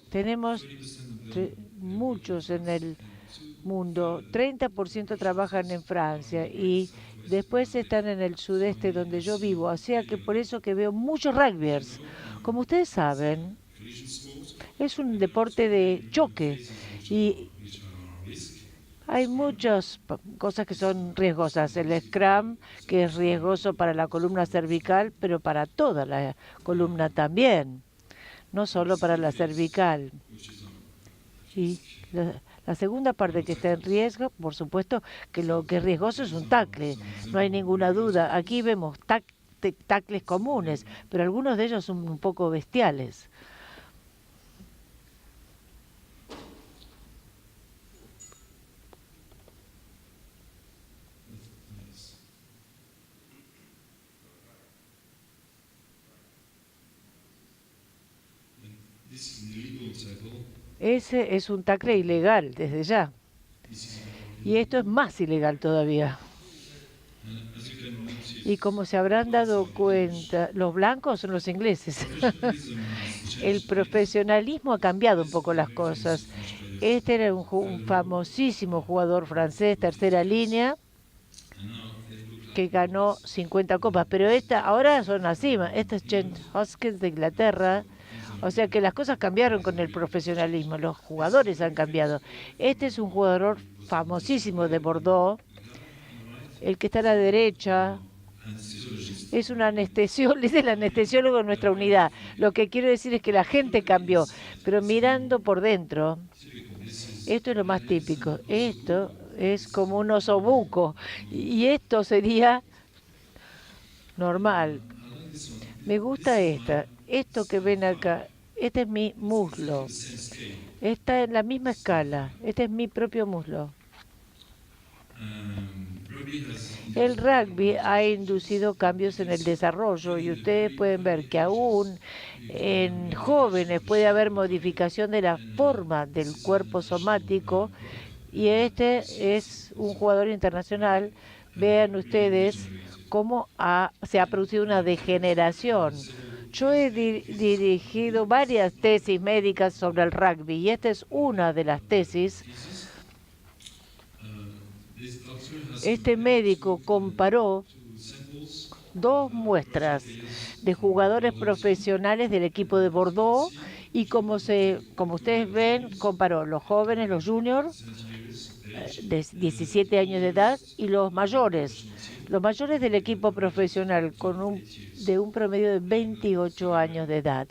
Tenemos muchos en el mundo. 30% trabajan en Francia y después están en el sudeste donde yo vivo. O sea que por eso que veo muchos rugbyers. Como ustedes saben, es un deporte de choque y hay muchas cosas que son riesgosas. El scrum, que es riesgoso para la columna cervical, pero para toda la columna también, no solo para la cervical. Y la segunda parte que está en riesgo, por supuesto, que lo que es riesgoso es un tackle. No hay ninguna duda. Aquí vemos tackles comunes, pero algunos de ellos son un poco bestiales. Ese es un tackle ilegal desde ya. Y esto es más ilegal todavía. Y como se habrán dado cuenta, los blancos son los ingleses. El profesionalismo ha cambiado un poco las cosas. Este era un famosísimo jugador francés, tercera línea, que ganó 50 copas. Pero ahora son así. Este es James Hoskins de Inglaterra. O sea que las cosas cambiaron con el profesionalismo. Los jugadores han cambiado. Este es un jugador famosísimo de Bordeaux. El que está a la derecha es un anestesiólogo, es el anestesiólogo de nuestra unidad. Lo que quiero decir es que la gente cambió, pero mirando por dentro, esto es lo más típico. Esto es como un osobuco y esto sería normal. Me gusta esto que ven acá. Este es mi muslo. Está en la misma escala. Este es mi propio muslo. El rugby ha inducido cambios en el desarrollo y ustedes pueden ver que aún en jóvenes puede haber modificación de la forma del cuerpo somático y este es un jugador internacional. Vean ustedes cómo se ha producido una degeneración. Yo he dirigido varias tesis médicas sobre el rugby y esta es una de las tesis. Este médico comparó dos muestras de jugadores profesionales del equipo de Bordeaux y como ustedes ven, comparó los jóvenes, los juniors de 17 años de edad y los mayores del equipo profesional de un promedio de 28 años de edad.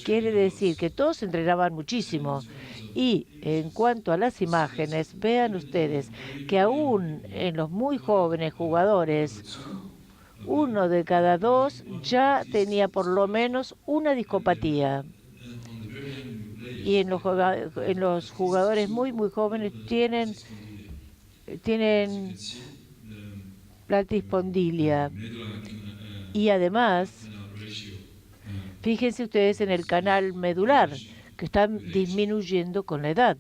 Quiere decir que todos entrenaban muchísimo. Y en cuanto a las imágenes, vean ustedes que aún en los muy jóvenes jugadores, uno de cada dos ya tenía por lo menos una discopatía. Y en los jugadores muy, muy jóvenes tienen platispondilia. Y además, fíjense ustedes en el canal medular, que está disminuyendo con la edad.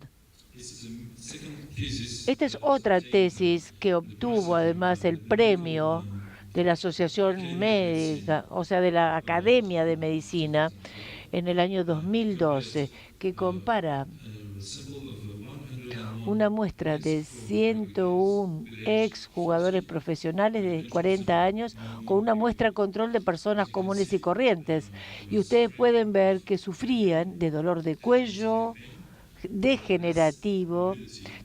Esta es otra tesis que obtuvo además el premio de la Asociación Médica, o sea, de la Academia de Medicina, en el año 2012, que compara una muestra de 101 ex jugadores profesionales de 40 años con una muestra control de personas comunes y corrientes. Y ustedes pueden ver que sufrían de dolor de cuello degenerativo,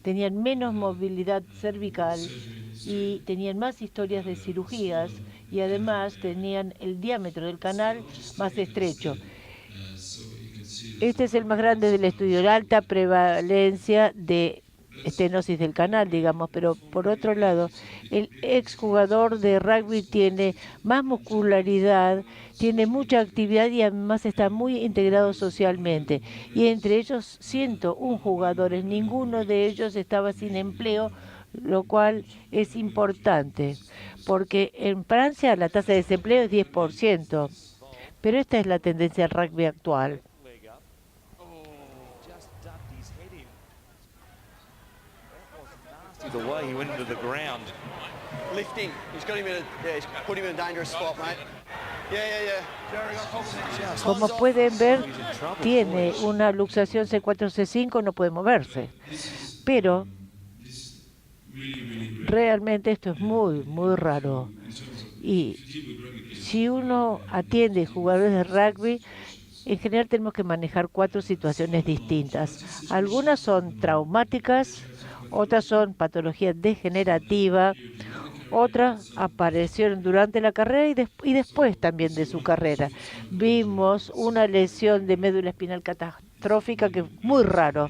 tenían menos movilidad cervical y tenían más historias de cirugías y además tenían el diámetro del canal más estrecho. Este es el más grande del estudio, la alta prevalencia de estenosis del canal, digamos, pero por otro lado, el exjugador de rugby tiene más muscularidad, tiene mucha actividad y además está muy integrado socialmente. Y entre ellos 101 jugadores, ninguno de ellos estaba sin empleo, lo cual es importante, porque en Francia la tasa de desempleo es 10%, pero esta es la tendencia del rugby actual. The way he went into the ground. Lifting. He's got him in a, yeah, he's put him in a dangerous spot, mate. Como pueden ver, tiene una luxación C4, C5, no puede moverse. Pero realmente esto es muy, muy raro. Y si uno atiende jugadores de rugby, en general tenemos que manejar 4 situaciones distintas. Algunas son traumáticas, otras son patología degenerativa, otras aparecieron durante la carrera y después también de su carrera. Vimos una lesión de médula espinal catastrófica que es muy raro,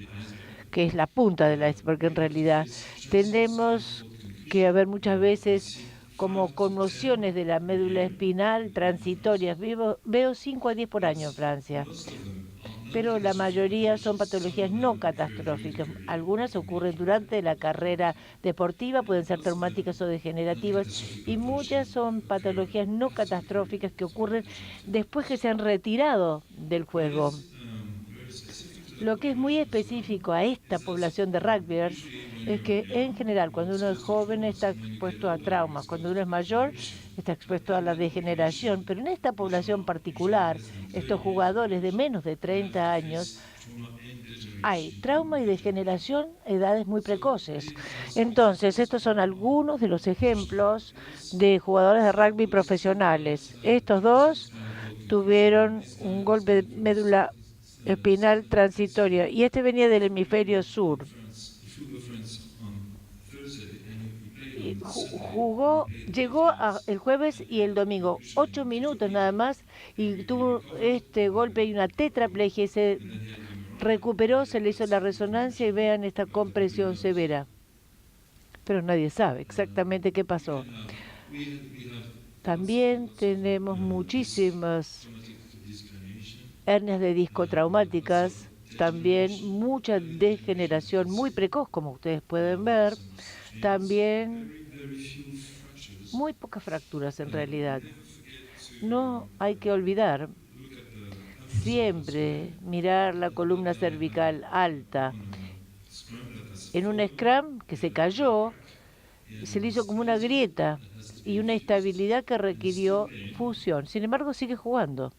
que es la punta del iceberg en realidad. Tenemos que haber muchas veces como conmociones de la médula espinal transitorias. Veo 5 a 10 por año en Francia, pero la mayoría son patologías no catastróficas. Algunas ocurren durante la carrera deportiva, pueden ser traumáticas o degenerativas, y muchas son patologías no catastróficas que ocurren después que se han retirado del juego. Lo que es muy específico a esta población de rugbyers es que en general cuando uno es joven está expuesto a traumas, cuando uno es mayor está expuesto a la degeneración, pero en esta población particular, estos jugadores de menos de 30 años, hay trauma y degeneración a edades muy precoces. Entonces, estos son algunos de los ejemplos de jugadores de rugby profesionales. Estos dos tuvieron un golpe de médula espinal transitoria y este venía del hemisferio sur. Y llegó el jueves y el domingo, 8 minutos nada más, y tuvo este golpe y una tetraplegia y se recuperó, se le hizo la resonancia y vean esta compresión severa. Pero nadie sabe exactamente qué pasó. También tenemos muchísimas hernias de disco traumáticas, también mucha degeneración muy precoz, como ustedes pueden ver, también muy pocas fracturas en realidad. No hay que olvidar siempre mirar la columna cervical alta. En un scrum que se cayó, se le hizo como una grieta y una estabilidad que requirió fusión. Sin embargo, sigue jugando.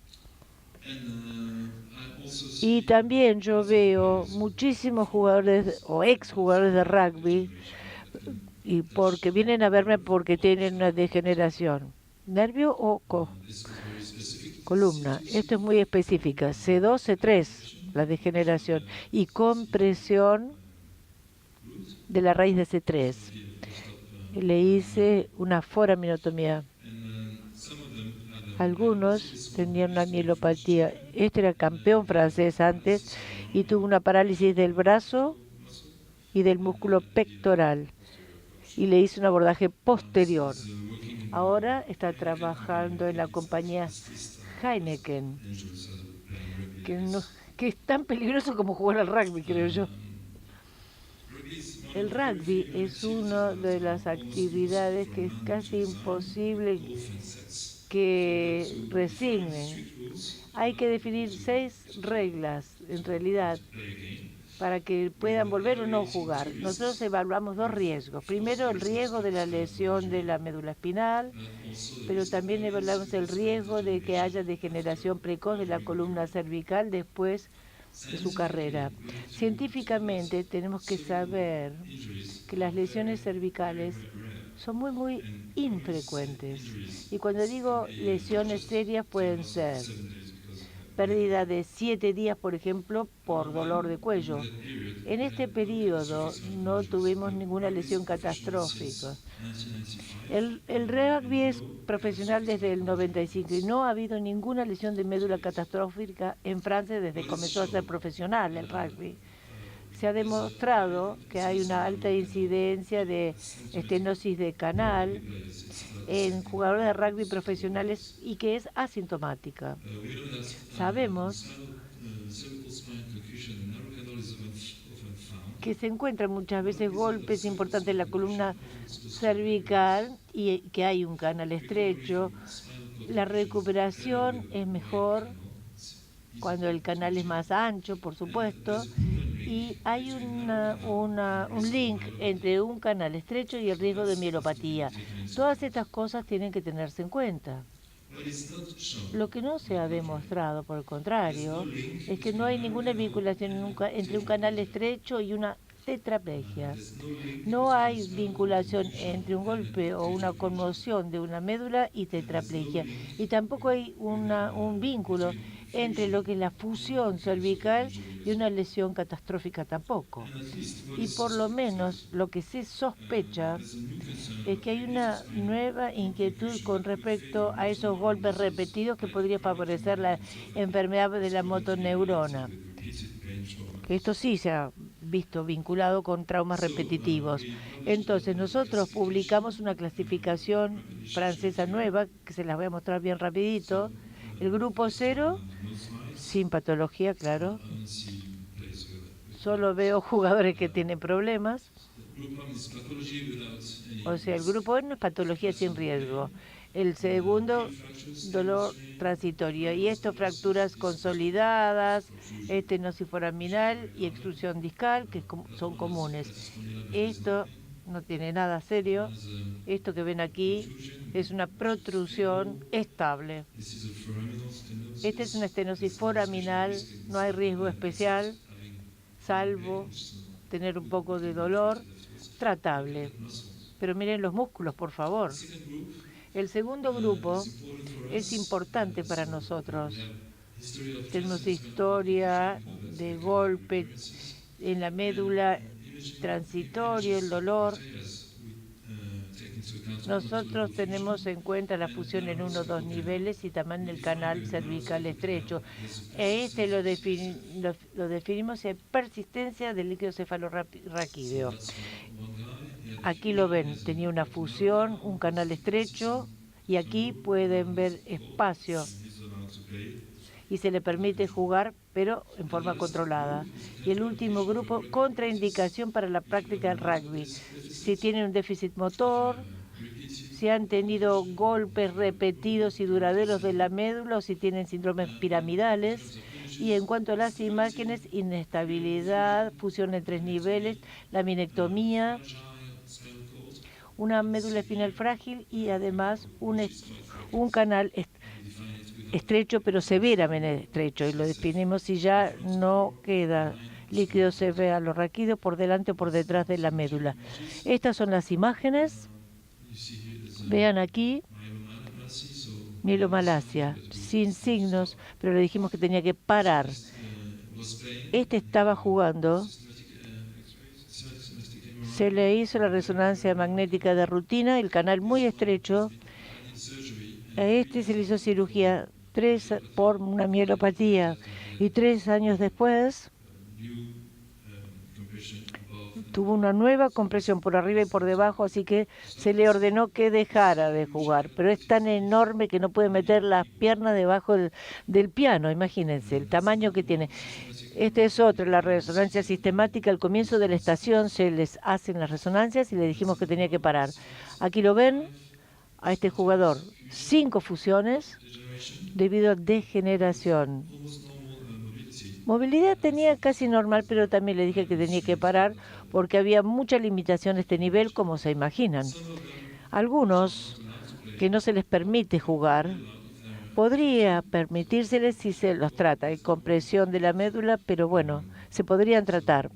Y también yo veo muchísimos jugadores o exjugadores de rugby y porque vienen a verme porque tienen una degeneración, nervio o columna. Esto es muy específica, C2, C3, la degeneración, y compresión de la raíz de C3. Le hice una foraminotomía. Algunos tenían una mielopatía. Este era campeón francés antes y tuvo una parálisis del brazo y del músculo pectoral y le hice un abordaje posterior. Ahora está trabajando en la compañía Heineken, que es tan peligroso como jugar al rugby, creo yo. El rugby es una de las actividades que es casi imposible que resignen. Hay que definir 6 reglas, en realidad, para que puedan volver o no jugar. Nosotros evaluamos 2 riesgos. Primero, el riesgo de la lesión de la médula espinal, pero también evaluamos el riesgo de que haya degeneración precoz de la columna cervical después de su carrera. Científicamente tenemos que saber que las lesiones cervicales son muy, muy infrecuentes. Y cuando digo lesiones serias pueden ser pérdida de 7 días, por ejemplo, por dolor de cuello. En este periodo no tuvimos ninguna lesión catastrófica. El rugby es profesional desde el 95 y no ha habido ninguna lesión de médula catastrófica en Francia desde que comenzó a ser profesional el rugby. Se ha demostrado que hay una alta incidencia de estenosis de canal en jugadores de rugby profesionales y que es asintomática. Sabemos que se encuentran muchas veces golpes importantes en la columna cervical y que hay un canal estrecho. La recuperación es mejor cuando el canal es más ancho, por supuesto, y hay un link entre un canal estrecho y el riesgo de mielopatía. Todas estas cosas tienen que tenerse en cuenta. Lo que no se ha demostrado, por el contrario, es que no hay ninguna vinculación entre un canal estrecho y una tetraplegia. No hay vinculación entre un golpe o una conmoción de una médula y tetraplegia. Y tampoco hay un vínculo entre lo que es la fusión cervical y una lesión catastrófica tampoco. Y por lo menos lo que se sospecha es que hay una nueva inquietud con respecto a esos golpes repetidos que podría favorecer la enfermedad de la motoneurona. Esto sí se ha visto vinculado con traumas repetitivos. Entonces nosotros publicamos una clasificación francesa nueva, que se las voy a mostrar bien rapidito. El grupo 0, sin patología, claro. Solo veo jugadores que tienen problemas. O sea, el grupo 1 es patología sin riesgo. El segundo, dolor transitorio. Y esto, fracturas consolidadas, estenosis foraminal y extrusión discal, que son comunes. Esto no tiene nada serio. Esto que ven aquí es una protrusión estable. Esta es una estenosis foraminal, no hay riesgo especial, salvo tener un poco de dolor, tratable. Pero miren los músculos, por favor. El segundo grupo es importante para nosotros. Tenemos historia de golpe en la médula transitorio, el dolor. Nosotros tenemos en cuenta la fusión en 1 o 2 niveles y también el canal cervical estrecho. Este lo definimos en persistencia del líquido cefalorraquídeo. Aquí lo ven, tenía una fusión, un canal estrecho, y aquí pueden ver espacio y se le permite jugar, pero en forma controlada. Y el último grupo, contraindicación para la práctica del rugby. Si tienen un déficit motor, si han tenido golpes repetidos y duraderos de la médula o si tienen síndromes piramidales. Y en cuanto a las imágenes, inestabilidad, fusión en 3 niveles, laminectomía, una médula espinal frágil y además un canal estrecho, pero severamente estrecho, y lo definimos si ya no queda líquido cefalorraquídeo por delante o por detrás de la médula. Estas son las imágenes. Vean aquí, mielomalacia, sin signos, pero le dijimos que tenía que parar. Este estaba jugando. Se le hizo la resonancia magnética de rutina, el canal muy estrecho. A este se le hizo cirugía por una mielopatía y 3 años después tuvo una nueva compresión por arriba y por debajo, así que se le ordenó que dejara de jugar. Pero es tan enorme que no puede meter las piernas debajo del piano, imagínense el tamaño que tiene. Esta es otra, la resonancia sistemática. Al comienzo de la estación se les hacen las resonancias y le dijimos que tenía que parar. Aquí lo ven, a este jugador, 5 fusiones debido a degeneración. Movilidad tenía casi normal, pero también le dije que tenía que parar porque había mucha limitación a este nivel, como se imaginan. Algunos que no se les permite jugar, podría permitírseles si se los trata. Hay compresión de la médula, pero bueno, se podrían tratar.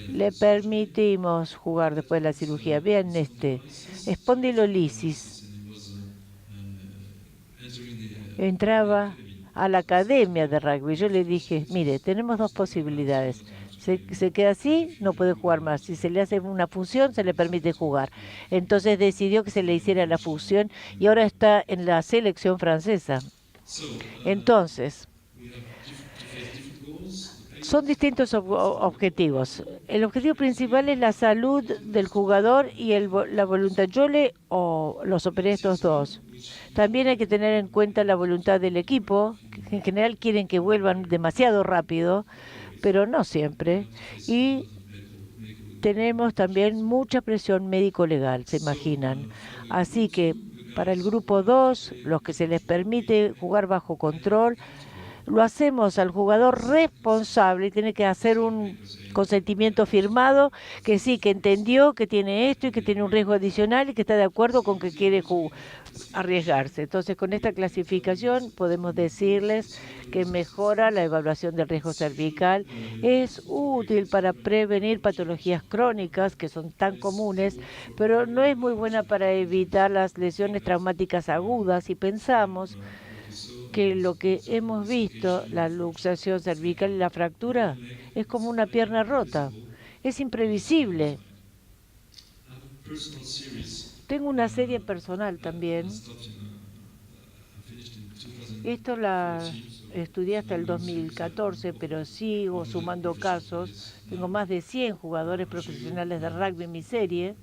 Le permitimos jugar después de la cirugía. Vean espondilolisis. Entraba a la academia de rugby. Yo le dije, mire, tenemos 2 posibilidades. Se queda así, no puede jugar más. Si se le hace una fusión, se le permite jugar. Entonces decidió que se le hiciera la fusión y ahora está en la selección francesa. Entonces, son distintos objetivos. El objetivo principal es la salud del jugador y la voluntad. Yo los operé estos 2. También hay que tener en cuenta la voluntad del equipo, que en general quieren que vuelvan demasiado rápido, pero no siempre. Y tenemos también mucha presión médico-legal, se imaginan. Así que para el grupo 2, los que se les permite jugar bajo control, lo hacemos al jugador responsable y tiene que hacer un consentimiento firmado que sí, que entendió que tiene esto y que tiene un riesgo adicional y que está de acuerdo con que quiere arriesgarse. Entonces, con esta clasificación podemos decirles que mejora la evaluación del riesgo cervical, es útil para prevenir patologías crónicas que son tan comunes, pero no es muy buena para evitar las lesiones traumáticas agudas y pensamos que lo que hemos visto, la luxación cervical y la fractura, es como una pierna rota. Es imprevisible. Tengo una serie personal también. Esto la estudié hasta el 2014, pero sigo sumando casos. Tengo más de 100 jugadores profesionales de rugby en mi serie.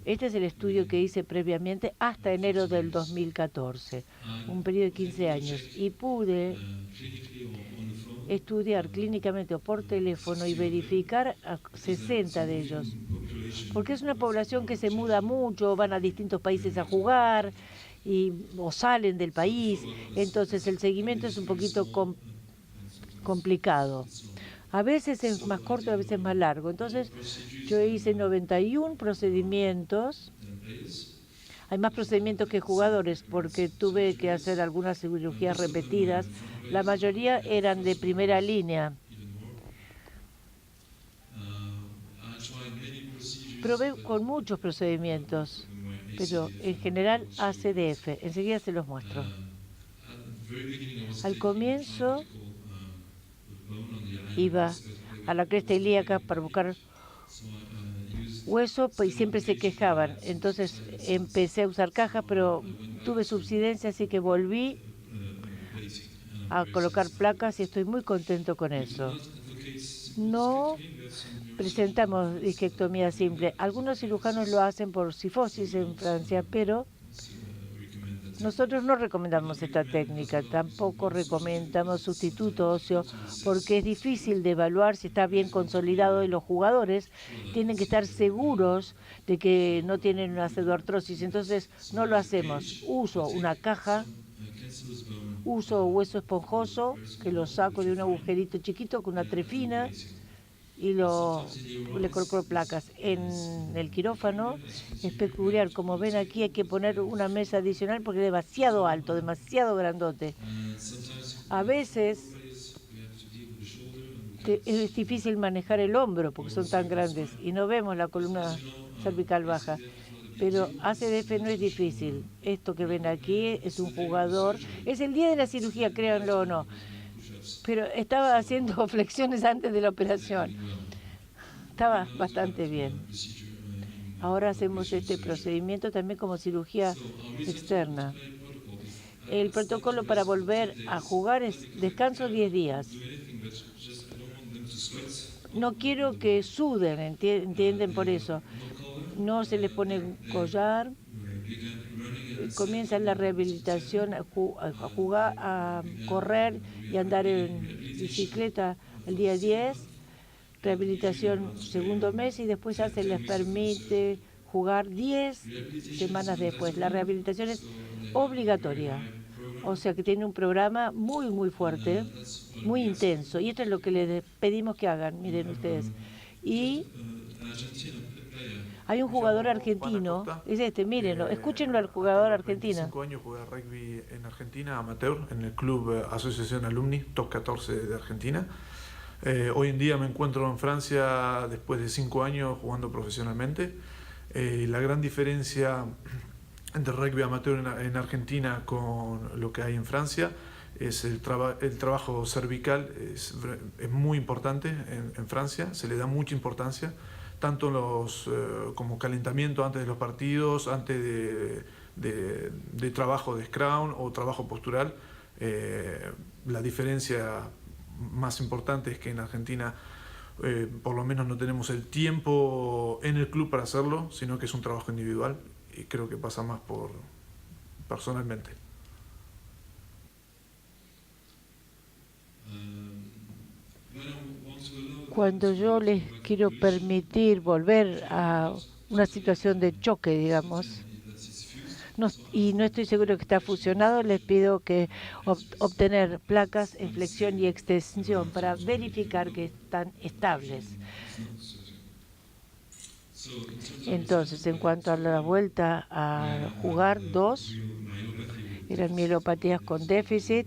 Este es el estudio que hice previamente hasta enero del 2014, un periodo de 15 años, y pude estudiar clínicamente o por teléfono y verificar a 60 de ellos, porque es una población que se muda mucho, van a distintos países a jugar o salen del país, entonces el seguimiento es un poquito complicado. A veces es más corto, a veces más largo. Entonces yo hice 91 procedimientos. Hay más procedimientos que jugadores porque tuve que hacer algunas cirugías repetidas. La mayoría eran de primera línea. Probé con muchos procedimientos, pero en general ACDF. Enseguida se los muestro. Al comienzo iba a la cresta ilíaca para buscar hueso y siempre se quejaban. Entonces empecé a usar cajas, pero tuve subsidencia, así que volví a colocar placas y estoy muy contento con eso. No presentamos disquectomía simple. Algunos cirujanos lo hacen por cifosis en Francia, pero nosotros no recomendamos esta técnica, tampoco recomendamos sustituto óseo porque es difícil de evaluar si está bien consolidado y los jugadores tienen que estar seguros de que no tienen una pseudoartrosis, entonces no lo hacemos. Uso una caja, uso hueso esponjoso que lo saco de un agujerito chiquito con una trefina y le coloco placas. En el quirófano es peculiar, como ven aquí hay que poner una mesa adicional porque es demasiado alto, demasiado grandote. A veces es difícil manejar el hombro porque son tan grandes y no vemos la columna cervical baja. Pero ACDF no es difícil. Esto que ven aquí es un jugador. Es el día de la cirugía, créanlo o no. Pero estaba haciendo flexiones antes de la operación. Estaba bastante bien. Ahora hacemos este procedimiento también como cirugía externa. El protocolo para volver a jugar es descanso 10 días. No quiero que suden, entienden por eso. No se les pone collar. Comienza la rehabilitación a jugar, a correr y andar en bicicleta el día 10. Rehabilitación segundo mes y después ya se les permite jugar 10 semanas después. La rehabilitación es obligatoria, o sea que tiene un programa muy, muy fuerte, muy intenso. Y esto es lo que les pedimos que hagan, miren ustedes. Y hay un jugador argentino, es este, mírenlo, escúchenlo al jugador argentino. 25 años jugué rugby en Argentina, amateur, en el club Asociación Alumni, Top 14 de Argentina. Hoy en día me encuentro en Francia después de 5 años jugando profesionalmente. La gran diferencia entre rugby amateur en Argentina con lo que hay en Francia es el trabajo cervical, es muy importante en Francia, se le da mucha importancia, tanto como calentamiento antes de los partidos, antes de trabajo de scrum o trabajo postural. La diferencia más importante es que en Argentina por lo menos no tenemos el tiempo en el club para hacerlo, sino que es un trabajo individual y creo que pasa más por personalmente. Cuando yo les quiero permitir volver a una situación de choque, digamos, y no estoy seguro que está fusionado, les pido que obtener placas en flexión y extensión para verificar que están estables. Entonces, en cuanto a la vuelta a jugar, 2 eran mielopatías con déficit,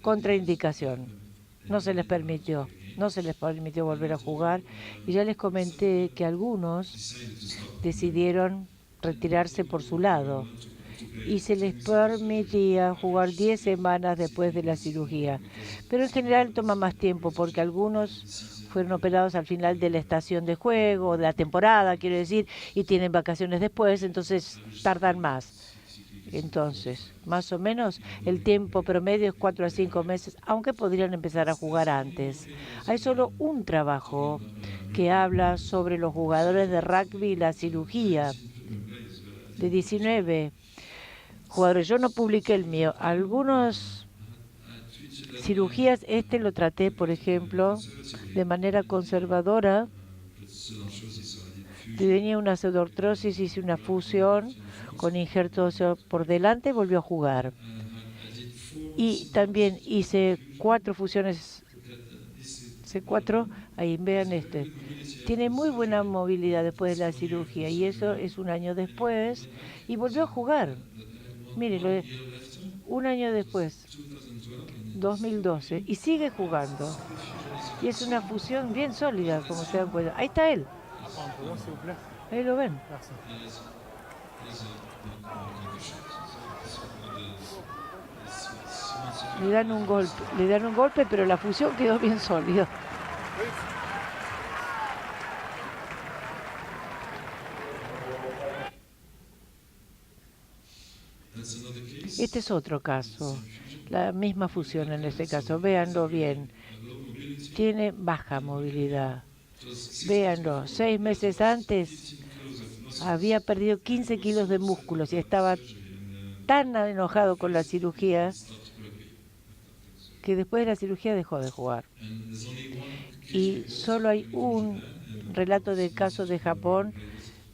contraindicación. No se les permitió volver a jugar, y ya les comenté que algunos decidieron retirarse por su lado y se les permitía jugar 10 semanas después de la cirugía. Pero en general toma más tiempo porque algunos fueron operados al final de la estación de juego, de la temporada, quiero decir, y tienen vacaciones después, entonces tardan más. Entonces, más o menos, el tiempo promedio es 4 a 5 meses, aunque podrían empezar a jugar antes. Hay solo un trabajo que habla sobre los jugadores de rugby y la cirugía de 19 jugadores. Yo no publiqué el mío. Algunas cirugías, lo traté, por ejemplo, de manera conservadora. Tenía una pseudoartrosis, hice una fusión con injerto óseo por delante y volvió a jugar. Y también hice 4 fusiones, C4, ahí vean Tiene muy buena movilidad después de la cirugía y eso es un año después y volvió a jugar. Mire, un año después, 2012, y sigue jugando. Y es una fusión bien sólida, como se dan cuenta. Ahí está él. Ahí lo ven. Le dan un golpe, pero la fusión quedó bien sólida. Este es otro caso, la misma fusión en este caso, véanlo bien. Tiene baja movilidad. Véanlo, 6 meses antes había perdido 15 kilos de músculos y estaba tan enojado con la cirugía que después de la cirugía dejó de jugar. Y solo hay un relato de casos de Japón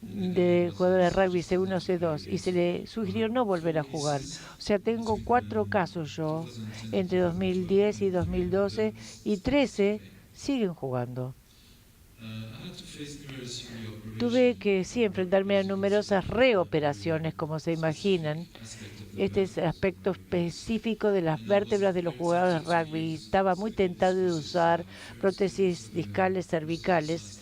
de jugador de rugby C1 o C2 y se le sugirió no volver a jugar. O sea, tengo 4 casos yo entre 2010 y 2012 y 13 siguen jugando. Tuve que sí enfrentarme a numerosas reoperaciones, como se imaginan. Este es el aspecto específico de las vértebras de los jugadores de rugby. Estaba muy tentado de usar prótesis discales cervicales.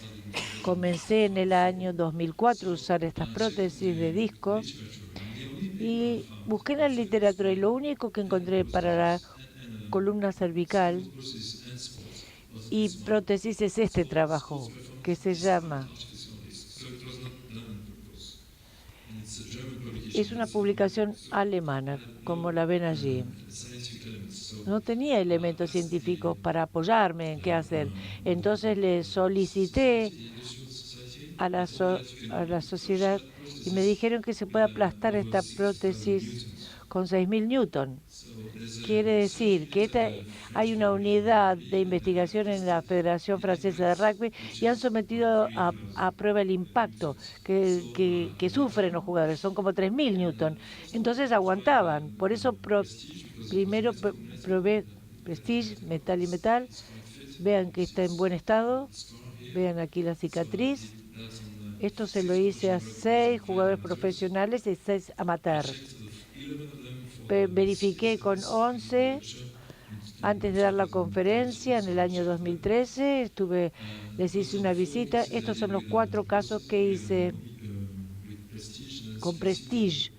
Comencé en el año 2004 a usar estas prótesis de disco y busqué en la literatura y lo único que encontré para la columna cervical y prótesis es este trabajo que se llama, es una publicación alemana, como la ven allí. No tenía elementos científicos para apoyarme en qué hacer. Entonces le solicité a la sociedad y me dijeron que se puede aplastar esta prótesis con 6.000 newton. Quiere decir que hay una unidad de investigación en la Federación Francesa de Rugby y han sometido a prueba el impacto que sufren los jugadores. Son como 3.000 newton. Entonces aguantaban. Por eso primero probé Prestige, metal y metal. Vean que está en buen estado. Vean aquí la cicatriz. Esto se lo hice a 6 jugadores profesionales y 6 amateurs. Verifiqué con 11 antes de dar la conferencia en el año 2013. Les hice una visita. Estos son los 4 casos que hice con Prestige.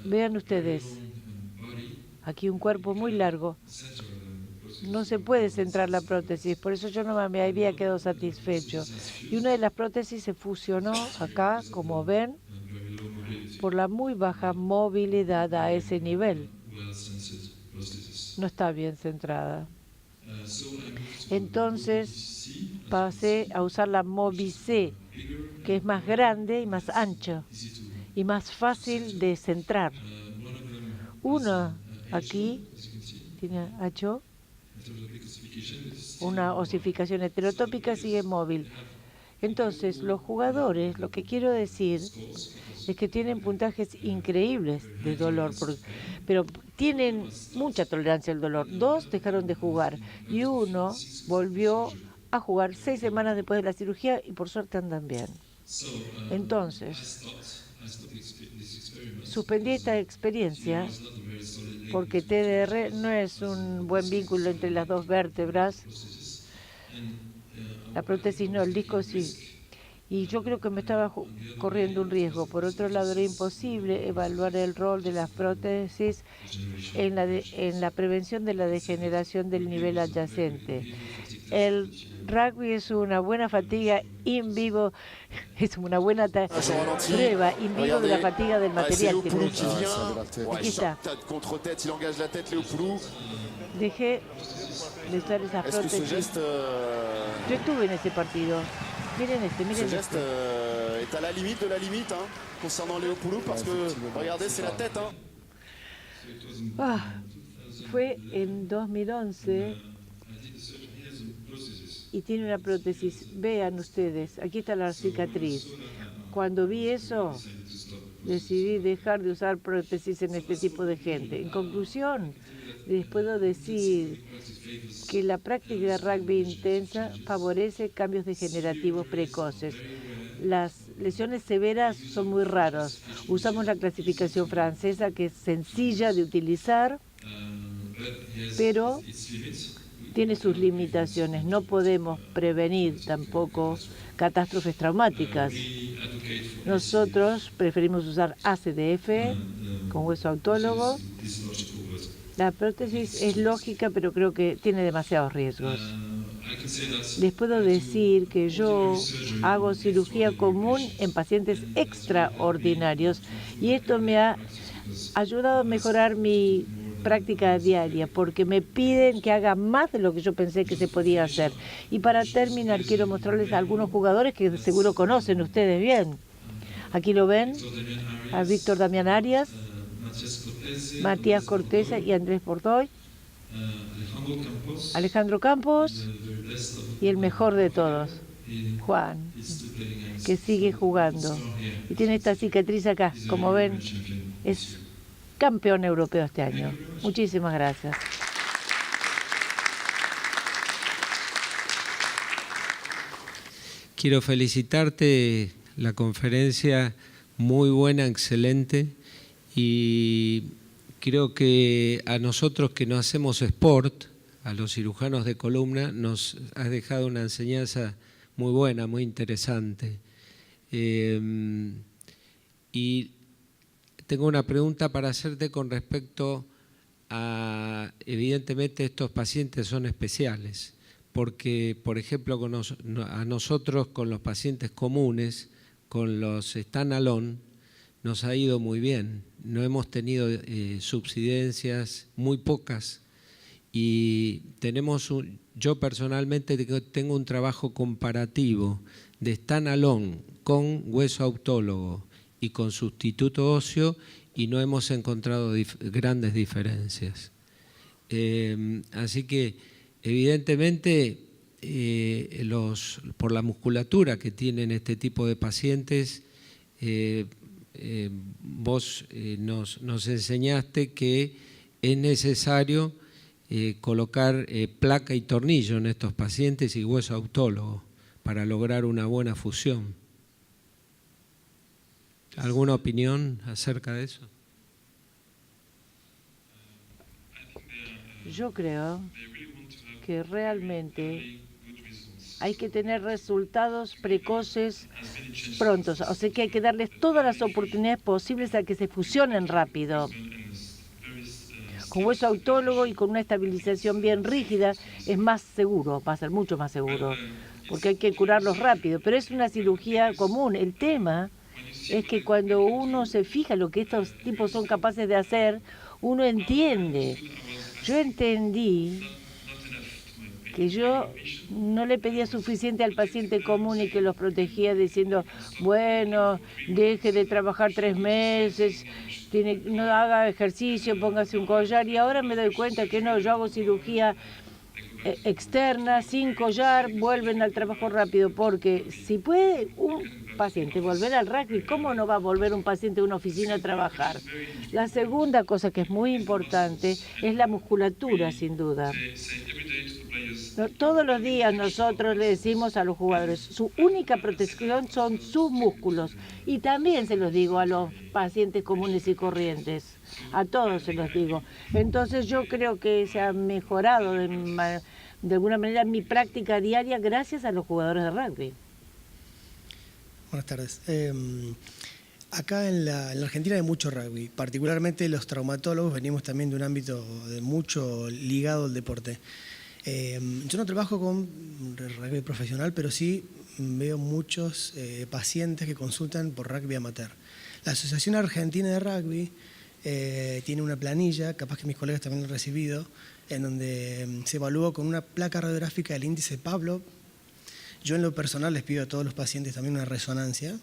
Vean ustedes, aquí un cuerpo muy largo. No se puede centrar la prótesis, por eso yo no me había quedado satisfecho. Y una de las prótesis se fusionó acá, como ven, por la muy baja movilidad a ese nivel. No está bien centrada. Entonces pasé a usar la Mobi-C, que es más grande y más ancha y más fácil de centrar. Una aquí tiene hecho una osificación heterotópica, sigue móvil. Entonces, los jugadores, lo que quiero decir es que tienen puntajes increíbles de dolor, pero tienen mucha tolerancia al dolor. 2 dejaron de jugar y 1 volvió a jugar 6 semanas después de la cirugía y por suerte andan bien. Entonces, suspendí esta experiencia porque TDR no es un buen vínculo entre las dos vértebras. La prótesis no, el disco sí. Y yo creo que me estaba corriendo un riesgo. Por otro lado, era imposible evaluar el rol de las prótesis en la prevención de la degeneración del nivel adyacente. El rugby es una buena fatiga in vivo, es una buena prueba in vivo de la fatiga del material. Aquí está. Dejé de usar esas prótesis. Yo estuve en ese partido. Miren miren geste est à la limite de la limite concernant Léo Poulou parce que regardez, c'est la tête. Fue en 2011 y tiene una prótesis. Vean ustedes, aquí está la cicatriz. Cuando vi eso, decidí dejar de usar prótesis en este tipo de gente. En conclusión, les puedo decir que la práctica de rugby intensa favorece cambios degenerativos precoces. Las lesiones severas son muy raros. Usamos la clasificación francesa, que es sencilla de utilizar, pero tiene sus limitaciones. No podemos prevenir tampoco catástrofes traumáticas. Nosotros preferimos usar ACDF con hueso autólogo. La prótesis es lógica, pero creo que tiene demasiados riesgos. Les puedo decir que yo hago cirugía común en pacientes extraordinarios y esto me ha ayudado a mejorar mi práctica diaria porque me piden que haga más de lo que yo pensé que se podía hacer. Y para terminar, quiero mostrarles a algunos jugadores que seguro conocen ustedes bien. Aquí lo ven, a Víctor Damián Arias, Matías Cortés y Andrés Bordoy, Alejandro Campos y el mejor de todos, Juan, que sigue jugando. Y tiene esta cicatriz acá, como ven, es campeón europeo este año. Muchísimas gracias. Quiero felicitarte, la conferencia muy buena, excelente, y creo que a nosotros que no hacemos sport, a los cirujanos de columna, nos has dejado una enseñanza muy buena, muy interesante. Y tengo una pregunta para hacerte con respecto a, evidentemente estos pacientes son especiales, porque, por ejemplo, a nosotros con los pacientes comunes, con los stand-alone, nos ha ido muy bien. No hemos tenido subsidencias, muy pocas, y yo personalmente tengo un trabajo comparativo de stand-alone con hueso autólogo y con sustituto óseo y no hemos encontrado grandes diferencias. Así que evidentemente por la musculatura que tienen este tipo de pacientes, vos nos enseñaste que es necesario colocar placa y tornillo en estos pacientes y hueso autólogo para lograr una buena fusión. ¿Alguna opinión acerca de eso? Yo creo que realmente hay que tener resultados precoces prontos. O sea que hay que darles todas las oportunidades posibles a que se fusionen rápido. Con hueso autólogo y con una estabilización bien rígida es más seguro, va a ser mucho más seguro, porque hay que curarlos rápido. Pero es una cirugía común. El tema es que cuando uno se fija lo que estos tipos son capaces de hacer, uno entiende. Yo entendí que yo no le pedía suficiente al paciente común y que los protegía diciendo, bueno, deje de trabajar 3 meses, no haga ejercicio, póngase un collar. Y ahora me doy cuenta que no, yo hago cirugía externa, sin collar, vuelven al trabajo rápido, porque si puede pacientes volver al rugby, ¿cómo no va a volver un paciente a una oficina a trabajar? La segunda cosa que es muy importante es la musculatura, sin duda. Todos los días nosotros le decimos a los jugadores, su única protección son sus músculos. Y también se los digo a los pacientes comunes y corrientes. A todos se los digo. Entonces yo creo que se ha mejorado de alguna manera mi práctica diaria gracias a los jugadores de rugby. Buenas tardes. Acá en la Argentina hay mucho rugby, particularmente los traumatólogos venimos también de un ámbito de mucho ligado al deporte. Yo no trabajo con rugby profesional, pero sí veo muchos pacientes que consultan por rugby amateur. La Asociación Argentina de Rugby tiene una planilla, capaz que mis colegas también lo han recibido, en donde se evalúa con una placa radiográfica el índice Pavlov. Yo en lo personal les pido a todos los pacientes también una resonancia,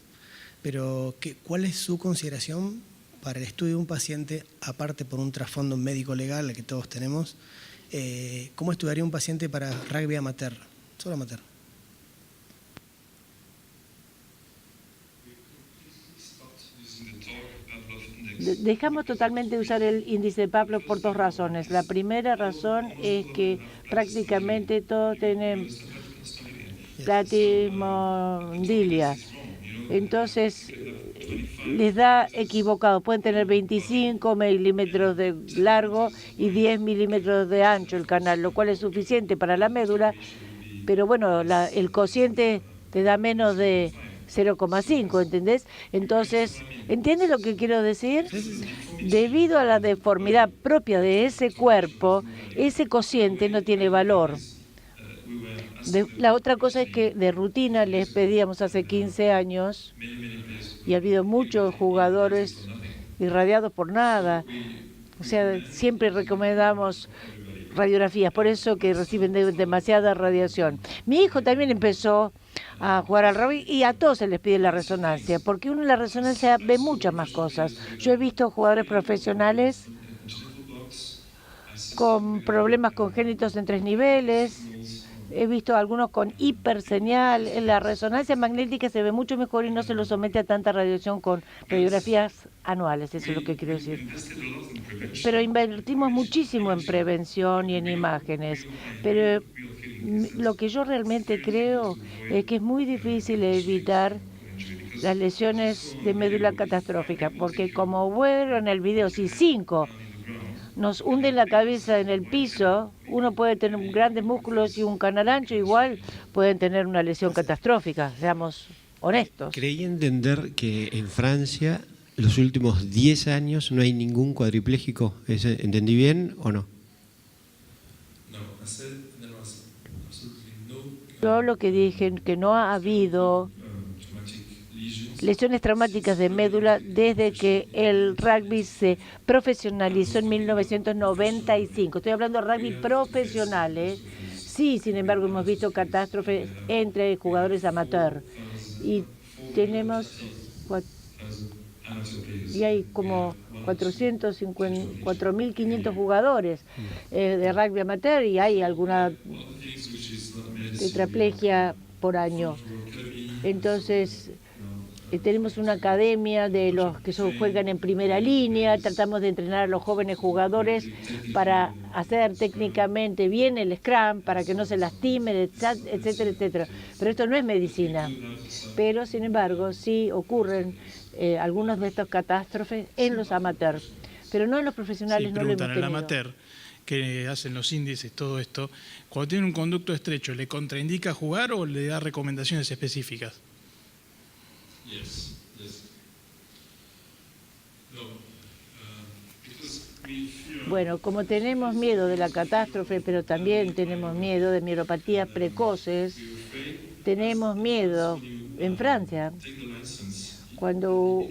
pero ¿cuál es su consideración para el estudio de un paciente, aparte por un trasfondo médico legal que todos tenemos? ¿Cómo estudiaría un paciente para rugby amateur? Solo amateur. Dejamos totalmente de usar el índice de Pavlov por dos razones. La primera razón es que prácticamente todos tienen platismondilia. Entonces, les da equivocado. Pueden tener 25 milímetros de largo y 10 milímetros de ancho el canal, lo cual es suficiente para la médula, pero bueno, el cociente te da menos de 0,5, ¿entendés? Entonces, ¿entiendes lo que quiero decir? Debido a la deformidad propia de ese cuerpo, ese cociente no tiene valor. La otra cosa es que de rutina les pedíamos hace 15 años, y ha habido muchos jugadores irradiados por nada, o sea, siempre recomendamos radiografías, por eso que reciben demasiada radiación. Mi hijo también empezó a jugar al rugby y a todos se les pide la resonancia, porque uno en la resonancia ve muchas más cosas. Yo he visto jugadores profesionales con problemas congénitos en 3 niveles, he visto algunos con hiperseñal. En la resonancia magnética se ve mucho mejor y no se lo somete a tanta radiación con radiografías anuales, eso es lo que quiero decir. Pero invertimos muchísimo en prevención y en imágenes, pero lo que yo realmente creo es que es muy difícil evitar las lesiones de médula catastrófica, porque como vieron en el video, si 5 nos hunden la cabeza en el piso, uno puede tener grandes músculos y un canal ancho, igual pueden tener una lesión catastrófica, seamos honestos. Creí entender que en Francia, los últimos 10 años, no hay ningún cuadripléjico. ¿Entendí bien o no? Yo lo que dije que no ha habido lesiones traumáticas de médula desde que el rugby se profesionalizó en 1995. Estoy hablando de rugby profesional, ¿eh? Sí, sin embargo, hemos visto catástrofes entre jugadores amateur. Y tenemos... Y hay como 4.500 jugadores de rugby amateur y hay alguna tetraplegia por año. Entonces... tenemos una academia de los que juegan en primera línea, tratamos de entrenar a los jóvenes jugadores para hacer técnicamente bien el scrum, para que no se lastimen, etcétera, etcétera. Pero esto no es medicina. Pero, sin embargo, sí ocurren algunos de estos catástrofes en los amateurs, pero no en los profesionales. Sí, no lo hemos preguntan tenido. al amateur, que hacen los índices, todo esto, cuando tiene un conducto estrecho, ¿le contraindica jugar o le da recomendaciones específicas? Bueno, como tenemos miedo de la catástrofe, pero también tenemos miedo de mielopatías precoces, tenemos miedo en Francia, cuando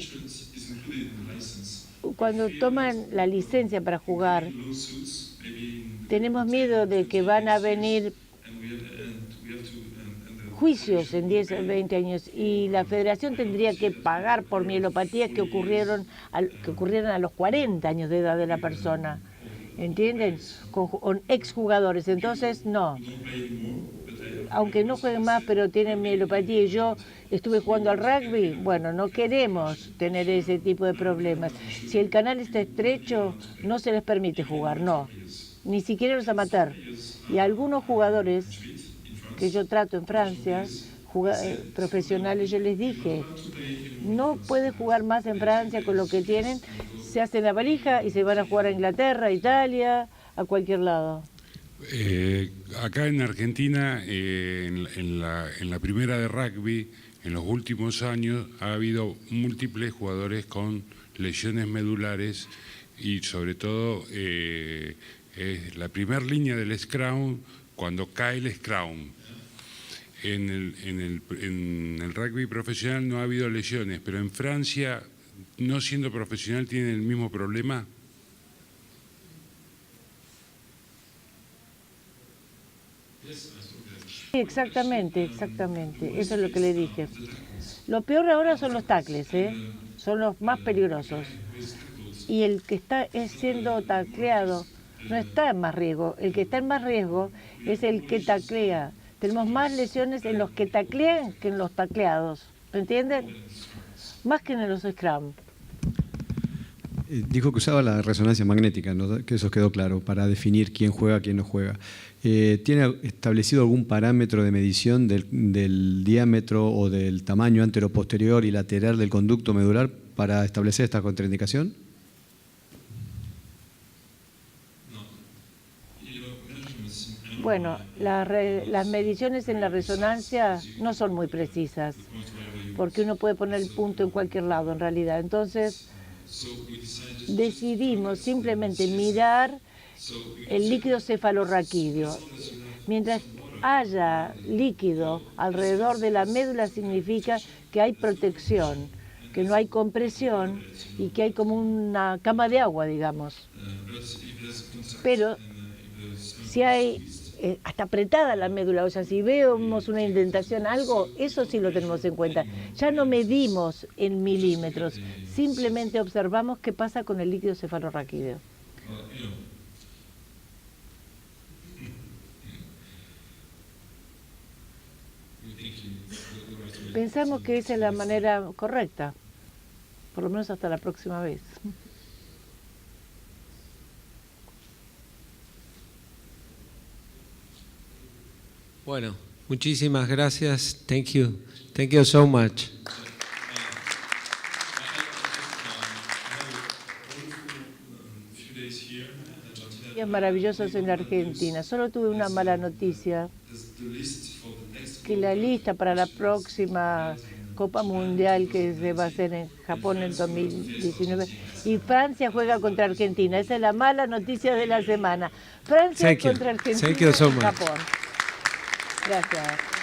toman la licencia para jugar, tenemos miedo de que van a venir juicios en 10 o 20 años y la federación tendría que pagar por mielopatías que ocurrieran a los 40 años de edad de la persona, ¿entienden? Con exjugadores. Entonces, no. Aunque no jueguen más, pero tienen mielopatía y yo estuve jugando al rugby. Bueno, no queremos tener ese tipo de problemas. Si el canal está estrecho, no se les permite jugar, no. Ni siquiera los amateurs. Y algunos jugadores que yo trato en Francia, profesionales, yo les dije, no pueden jugar más en Francia con lo que tienen, se hacen la valija y se van a jugar a Inglaterra, a Italia, a cualquier lado. Acá en Argentina, en la primera de rugby, en los últimos años ha habido múltiples jugadores con lesiones medulares y sobre todo la primera línea del scrum, cuando cae el scrum. En el rugby profesional no ha habido lesiones, pero en Francia, no siendo profesional, ¿tienen el mismo problema? Sí, exactamente, exactamente. Eso es lo que le dije. Lo peor ahora son los tackles, son los más peligrosos. Y el que está siendo tacleado no está en más riesgo. El que está en más riesgo es el que taclea. Tenemos más lesiones en los que taclean que en los tacleados. ¿Me entienden? Más que en los scrum. Dijo que usaba la resonancia magnética, ¿no? Que eso quedó claro, para definir quién juega, quién no juega. ¿Tiene establecido algún parámetro de medición del diámetro o del tamaño anteroposterior y lateral del conducto medular para establecer esta contraindicación? Bueno, las mediciones en la resonancia no son muy precisas, porque uno puede poner el punto en cualquier lado en realidad. Entonces, decidimos simplemente mirar el líquido cefalorraquídeo. Mientras haya líquido alrededor de la médula, significa que hay protección, que no hay compresión y que hay como una cama de agua, digamos. Pero si hay hasta apretada la médula, o sea, si vemos una indentación, algo, eso sí lo tenemos en cuenta. Ya no medimos en milímetros, simplemente observamos qué pasa con el líquido cefalorraquídeo. Pensamos que esa es la manera correcta, por lo menos hasta la próxima vez. Bueno, muchísimas gracias. Thank you. Thank you so much. Días maravillosos en la Argentina. Solo tuve una mala noticia, que la lista para la próxima Copa Mundial que se va a hacer en Japón en 2019, y Francia juega contra Argentina. Esa es la mala noticia de la semana. Francia contra Argentina en Japón. Gracias.